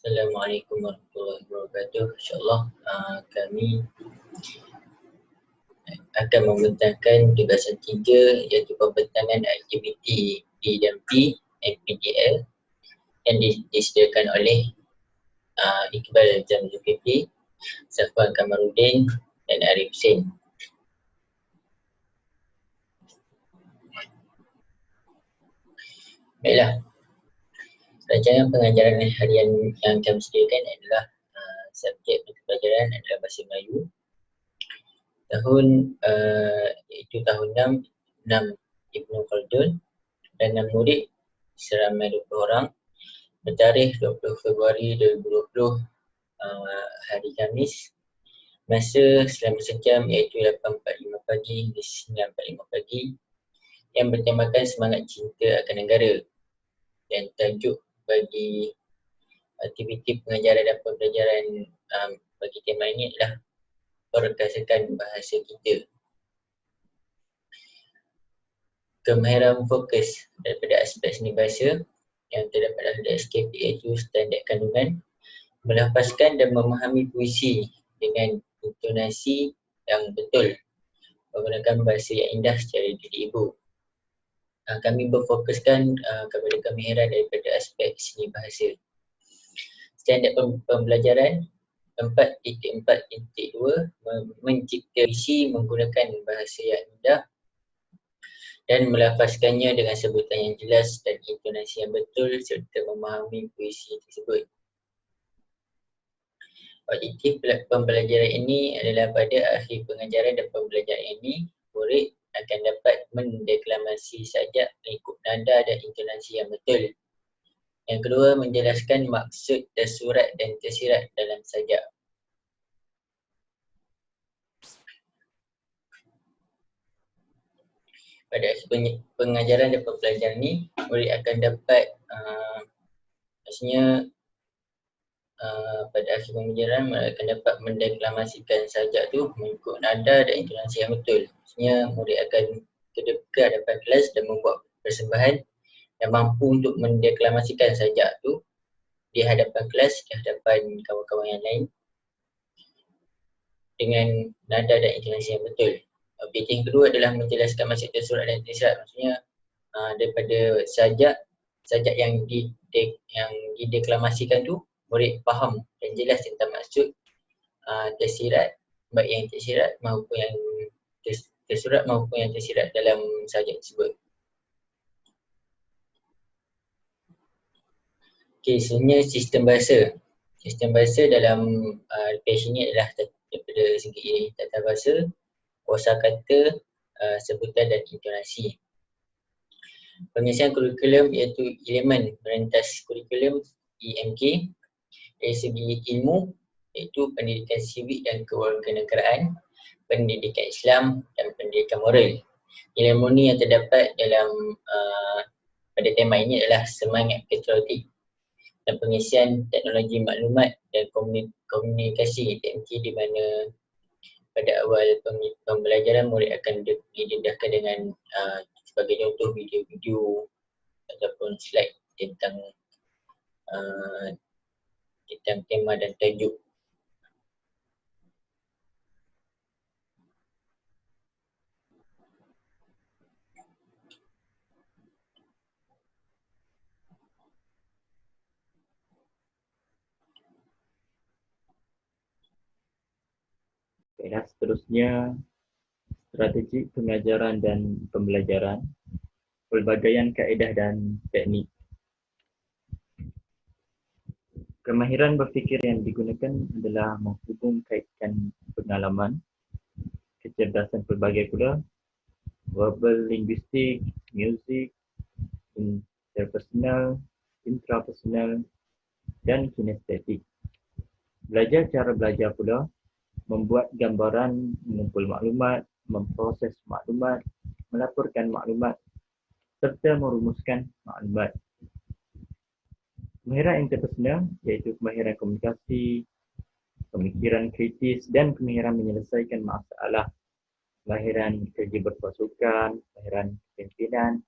Assalamualaikum warahmatullahi wabarakatuh. InsyaAllah kami akan membentangkan tugasan 3 iaitu pembentangan aktiviti PDMP NPDL yang disediakan oleh Iqbal Jam Zulkifli, Safwan Kamarudin dan Arif Hussein. Baiklah, rancangan pengajaran harian yang kami sediakan adalah subjek pelajaran adalah Bahasa Melayu. Iaitu tahun 6 Ibnu Khaldun dan 6 murid seramai 20 orang bertarikh 20 Februari 2020 hari Khamis. Masa selama sejam iaitu 8.45 pagi hingga 9.45 pagi yang bertemakan semangat cinta akan negara, dan tajuk bagi aktiviti pengajaran dan pembelajaran bagi tema ini adalah perkasakan bahasa kita. Kemahiran fokus daripada aspek seni bahasa yang terdapat dalam SKP iaitu standard kandungan, melafazkan dan memahami puisi dengan intonasi yang betul, menggunakan bahasa yang indah secara diri ibu. Kami berfokuskan kepada kemahiran daripada aspek seni bahasa. Standard pembelajaran 4.4.2 mencipta puisi menggunakan bahasa yang indah dan melafazkannya dengan sebutan yang jelas dan intonasi yang betul serta memahami puisi tersebut. Objektif pembelajaran ini adalah pada akhir pengajaran dan pembelajaran ini, murid akan dapat mendeklamasi sajak mengikut nada dan intonasi yang betul. Yang kedua, menjelaskan maksud tersurat dan tersirat dalam sajak. Pada akhir pengajaran dan pembelajaran ini, murid akan dapat pada akhir pengajaran mereka akan dapat mendeklamasikan sajak tu mengikut nada dan intonasi yang betul. Maksudnya murid akan ke hadapan kelas dan membuat persembahan yang mampu untuk mendeklamasikan sajak tu di hadapan kelas, di hadapan kawan-kawan yang lain dengan nada dan intonasi yang betul. Objektif yang kedua adalah menjelaskan maksud tersurat dan tersirat. Maksudnya daripada sajak yang dideklamasikan tu, murid faham dan jelas tentang maksud tersirat, baik yang tersirat maupun yang tersurat maupun yang tersirat dalam sajak tersebut. Okey, sebenarnya sistem bahasa. Sistem bahasa dalam page ini adalah daripada segi tata bahasa, kosakata, sebutan dan intonasi. Penyelesaian kurikulum iaitu elemen merentas kurikulum EMK. Dari segi ilmu iaitu pendidikan sivik dan kewarganegaraan, pendidikan Islam dan pendidikan moral. Ilmu ni yang terdapat dalam pada tema ini adalah semangat patriotik dan pengisian teknologi maklumat dan komunikasi TMK, di mana pada awal pembelajaran murid akan didedahkan dengan sebagai contoh video-video ataupun slide tentang tema dan tajuk. Baiklah, seterusnya strategi pengajaran dan pembelajaran, pelbagaian kaedah dan teknik. Kemahiran berfikir yang digunakan adalah menghubung kaitkan pengalaman, kecerdasan pelbagai pula, verbal linguistik, muzik, interpersonal, intrapersonal dan kinestetik. Belajar cara belajar pula, membuat gambaran, mengumpul maklumat, memproses maklumat, melaporkan maklumat serta merumuskan maklumat. Kemahiran interpersonal iaitu kemahiran komunikasi, pemikiran kritis dan kemahiran menyelesaikan masalah, kemahiran kerja berpasukan, kemahiran kepimpinan,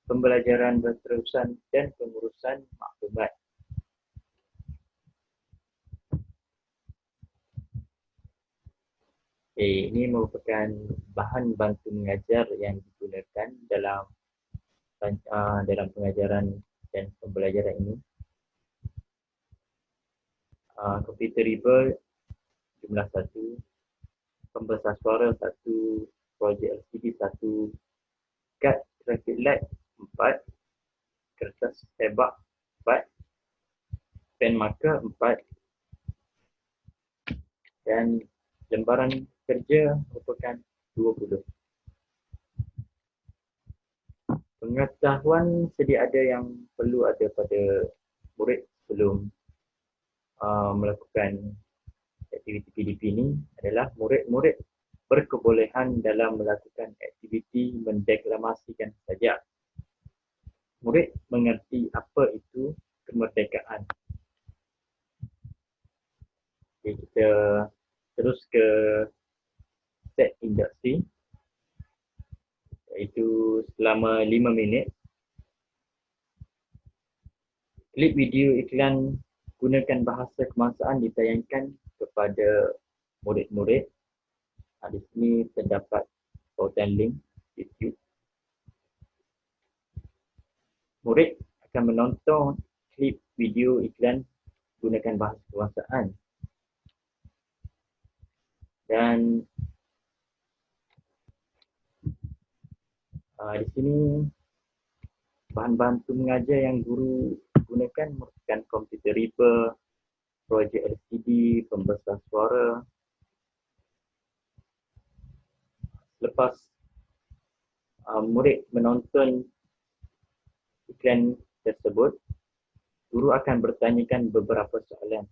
pembelajaran berterusan dan pengurusan maklumat. Ini merupakan bahan bantu mengajar yang digunakan dalam pengajaran dan pembelajaran ini. Computerable jumlah 1, pembesar suara 1, projek LCD 1, kad traffic light 4, kertas tebak 4, pen marker 4, dan lembaran kerja merupakan 20. Pengetahuan sedia ada yang perlu ada pada murid sebelum melakukan aktiviti PDP ini adalah murid-murid berkebolehan dalam melakukan aktiviti mendeklamasikan sajak. Murid mengerti apa itu kemerdekaan. Okay, kita terus ke set induksi, iaitu selama 5 minit. Klip video iklan gunakan bahasa kebangsaan ditayangkan kepada murid-murid. Di sini terdapat pautan link YouTube. Murid akan menonton klip video iklan gunakan bahasa kebangsaan. Dan di sini bahan bantu mengajar yang guru gunakan merupakan computerable, projek LCD, pembesar suara. Lepas murid menonton iklan tersebut, guru akan bertanyakan beberapa soalan.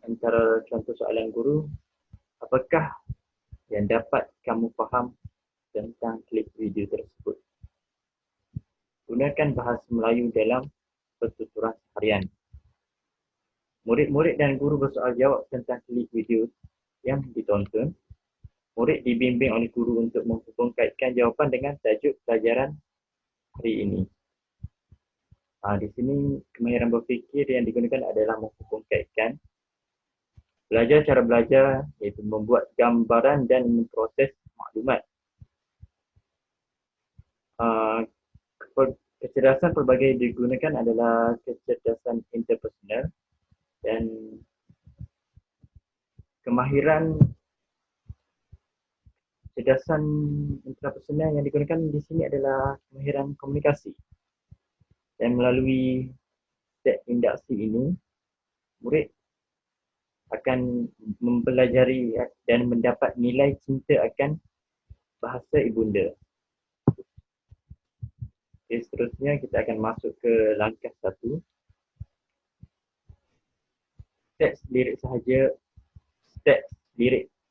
Antara contoh soalan guru, apakah yang dapat kamu faham tentang klip video tersebut? Gunakan bahasa Melayu dalam pertuturan harian. Murid-murid dan guru bersoal jawab tentang klip video yang ditonton. Murid dibimbing oleh guru untuk menghubung kaitkan jawapan dengan tajuk pelajaran hari ini. Di sini kemahiran berfikir yang digunakan adalah menghubung kaitkan. Belajar cara belajar iaitu membuat gambaran dan memproses maklumat. Kecerdasan pelbagai digunakan adalah kecerdasan interpersonal dan kemahiran kecerdasan intrapersonal yang digunakan di sini adalah kemahiran komunikasi. Dan melalui set induksi ini, murid akan mempelajari dan mendapat nilai cinta akan bahasa ibunda. Okay, seterusnya kita akan masuk ke langkah 1. Teks lirik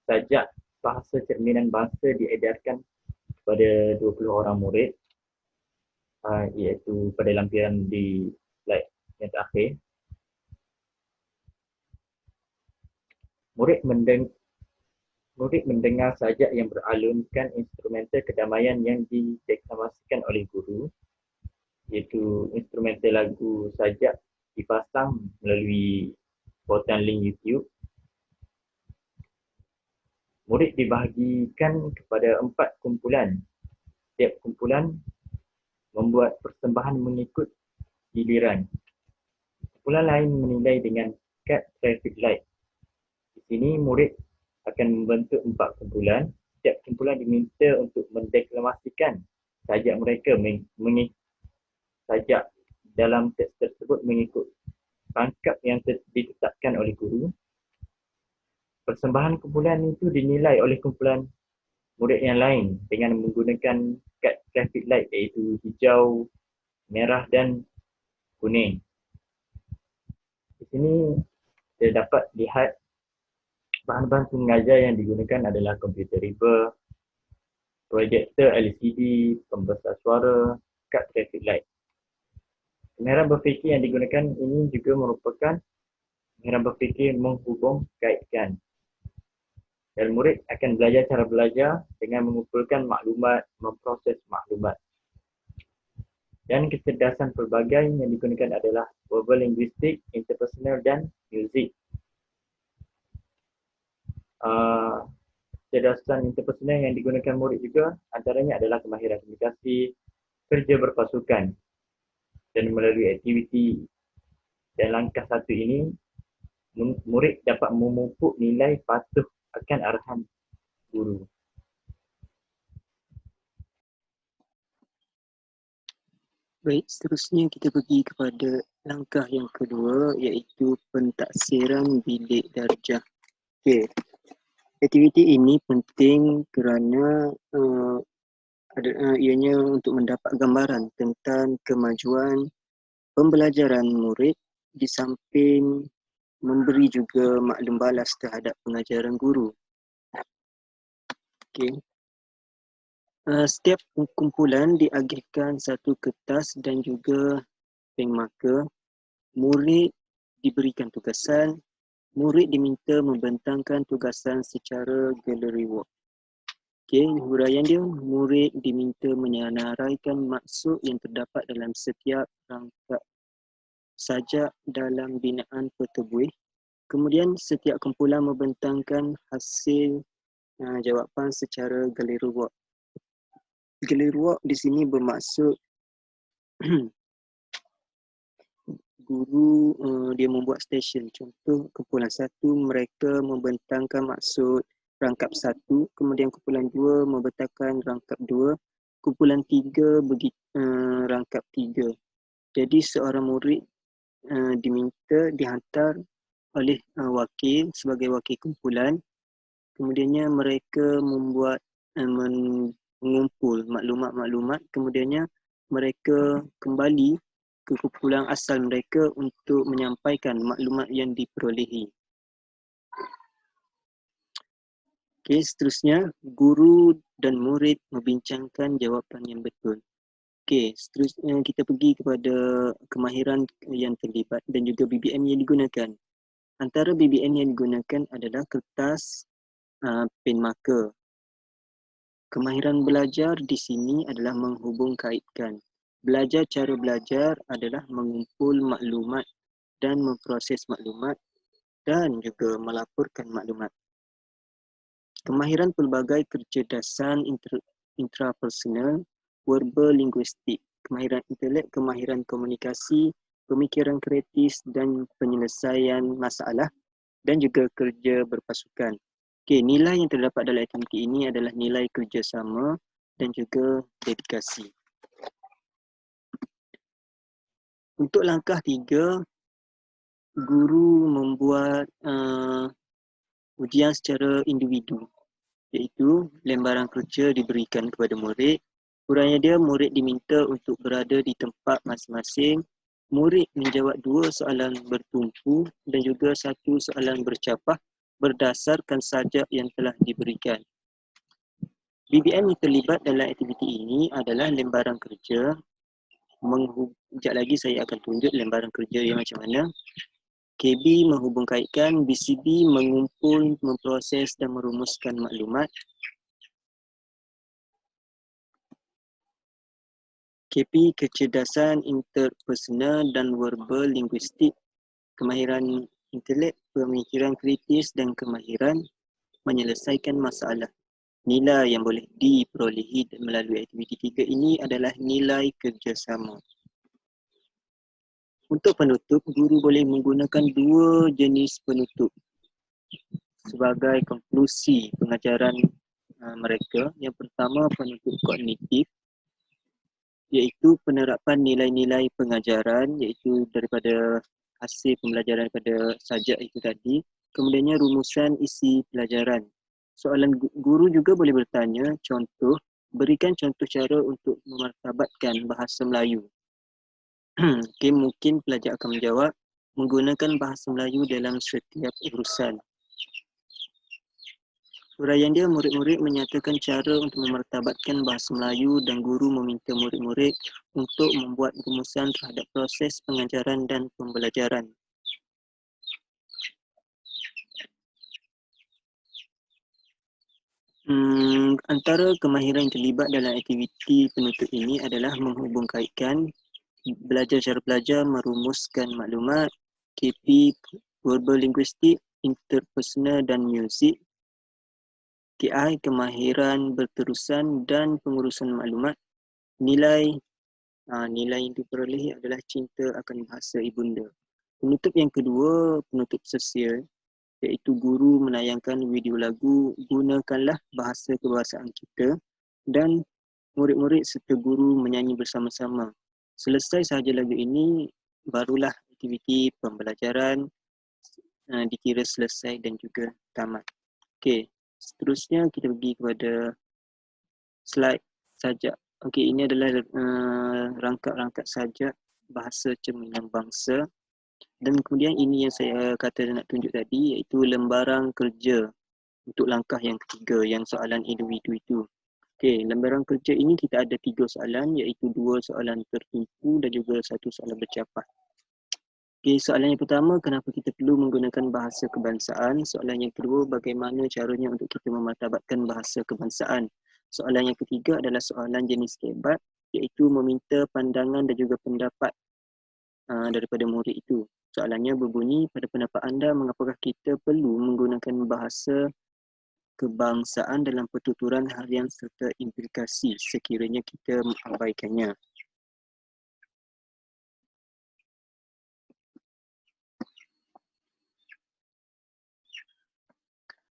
sajak bahasa cerminan bangsa diedarkan kepada 20 orang murid, iaitu pada lampiran di slide yang terakhir. Murid mendengar sajak yang beralunkan instrumental kedamaian yang dideklamasikan oleh guru, iaitu instrumental lagu sajak dipasang melalui pautan link YouTube. Murid dibahagikan kepada 4 kumpulan. Setiap kumpulan membuat persembahan mengikut giliran. Kumpulan lain menilai dengan kad traffic light. Di sini murid akan membentuk 4 kumpulan. Setiap kumpulan diminta untuk mendeklamasikan sajak mereka sajak dalam teks tersebut mengikut rangkap yang ditetapkan oleh guru. Persembahan kumpulan itu dinilai oleh kumpulan murid yang lain dengan menggunakan kad traffic light iaitu hijau, merah dan kuning. Di sini kita dapat lihat bahan bantu mengajar yang digunakan adalah computerable, projektor LCD, pembesar suara, kad traffic light. Kemahiran berfikir yang digunakan ini juga merupakan kemahiran berfikir menghubung kaitkan. Dan murid akan belajar cara belajar dengan mengumpulkan maklumat, memproses maklumat. Dan kecerdasan pelbagai yang digunakan adalah verbal linguistik, interpersonal dan muzik. Kecerdasan interpersonal yang digunakan murid juga antaranya adalah kemahiran komunikasi, kerja berpasukan, dan melalui aktiviti dan langkah satu ini, murid dapat memupuk nilai patuh akan arahan guru. Baik, seterusnya kita pergi kepada langkah yang kedua, iaitu pentaksiran bilik darjah. Okey. Aktiviti ini penting kerana ianya untuk mendapat gambaran tentang kemajuan pembelajaran murid di samping memberi juga maklum balas terhadap pengajaran guru. Okey. Setiap kumpulan diagihkan satu kertas dan juga pen marker. Murid diberikan tugasan. Murid diminta membentangkan tugasan secara gallery walk. Okey, huraian dia, murid diminta menyenaraikan maksud yang terdapat dalam setiap rangkap sajak dalam binaan pertubuh. Kemudian setiap kumpulan membentangkan hasil jawapan secara gallery walk. Gallery walk di sini bermaksud guru dia membuat stesen. Contoh kumpulan 1 mereka membentangkan maksud rangkap 1, kemudian kumpulan 2 membentangkan rangkap 2, kumpulan 3 rangkap 3. Jadi seorang murid dihantar oleh wakil sebagai wakil kumpulan. Kemudiannya mereka membuat mengumpul maklumat-maklumat, kemudiannya mereka kembali ke kumpulan asal mereka untuk menyampaikan maklumat yang diperolehi. Okey, seterusnya guru dan murid membincangkan jawapan yang betul. Okey, seterusnya kita pergi kepada kemahiran yang terlibat dan juga BBM yang digunakan. Antara BBM yang digunakan adalah kertas, pen marker. Kemahiran belajar di sini adalah menghubung kaitkan. Belajar cara belajar adalah mengumpul maklumat dan memproses maklumat dan juga melaporkan maklumat. Kemahiran pelbagai kecerdasan intrapersonal, verbal linguistik, kemahiran intelek, kemahiran komunikasi, pemikiran kritis dan penyelesaian masalah dan juga kerja berpasukan. Okey, nilai yang terdapat dalam aktiviti ini adalah nilai kerjasama dan juga dedikasi. Untuk langkah 3, guru membuat ujian secara individu, iaitu lembaran kerja diberikan kepada murid. Uraian dia, murid diminta untuk berada di tempat masing-masing. Murid menjawab 2 soalan bertumpu dan juga 1 soalan bercapah berdasarkan sajak yang telah diberikan. BBM yang terlibat dalam aktiviti ini adalah lembaran kerja. Sekejap lagi saya akan tunjuk lembaran kerja yang macam mana. KB menghubung kaitkan, BCB mengumpul, memproses dan merumuskan maklumat. KP kecerdasan interpersonal dan verbal linguistik, kemahiran intelek, pemikiran kritis dan kemahiran menyelesaikan masalah. Nilai yang boleh diperolehi melalui aktiviti 3 ini adalah nilai kerjasama. Untuk penutup, guru boleh menggunakan 2 jenis penutup sebagai konklusi pengajaran mereka. Yang pertama, penutup kognitif, iaitu penerapan nilai-nilai pengajaran, iaitu daripada hasil pembelajaran pada sajak itu tadi. Kemudiannya rumusan isi pelajaran. Soalan guru juga boleh bertanya, contoh, berikan contoh cara untuk memartabatkan bahasa Melayu. Okay, mungkin pelajar akan menjawab, menggunakan bahasa Melayu dalam setiap urusan. Uraian dia, murid-murid menyatakan cara untuk memartabatkan bahasa Melayu dan guru meminta murid-murid untuk membuat rumusan terhadap proses pengajaran dan pembelajaran. Antara kemahiran yang terlibat dalam aktiviti penutup ini adalah menghubung kaitkan, belajar cara belajar, merumuskan maklumat, KP, verbal linguistik, interpersonal dan muzik, KI, kemahiran berterusan dan pengurusan maklumat. Nilai yang diperoleh adalah cinta akan bahasa ibunda. Penutup yang kedua, penutup sosial, iaitu guru menayangkan video lagu, gunakanlah bahasa kebahasaan kita, dan murid-murid serta guru menyanyi bersama-sama. Selesai sahaja lagu ini, barulah aktiviti pembelajaran dikira selesai dan juga tamat. Okey, seterusnya kita pergi kepada slide sajak. Okey, ini adalah rangkap-rangkap sajak bahasa cerminan bangsa. Dan kemudian ini yang saya kata nak tunjuk tadi, iaitu lembaran kerja untuk langkah yang ketiga, yang soalan individu itu. Okey, lembaran kerja ini kita ada 3 soalan, iaitu 2 soalan tertumpu dan juga 1 soalan bercapai. Okey, soalan yang pertama, kenapa kita perlu menggunakan bahasa kebangsaan? Soalan yang kedua, bagaimana caranya untuk kita memartabatkan bahasa kebangsaan? Soalan yang ketiga adalah soalan jenis kebat, iaitu meminta pandangan dan juga pendapat daripada murid itu. Soalannya berbunyi, pada pendapat anda, mengapakah kita perlu menggunakan bahasa kebangsaan dalam pertuturan harian serta implikasi sekiranya kita mengabaikannya?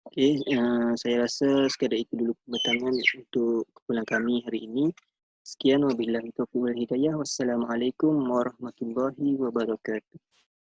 Okey, saya rasa sekadar itu dulu pertanyaan untuk kumpulan kami hari ini. Sekian, wabillahi taufiq wal hidayah. Wassalamualaikum warahmatullahi wabarakatuh.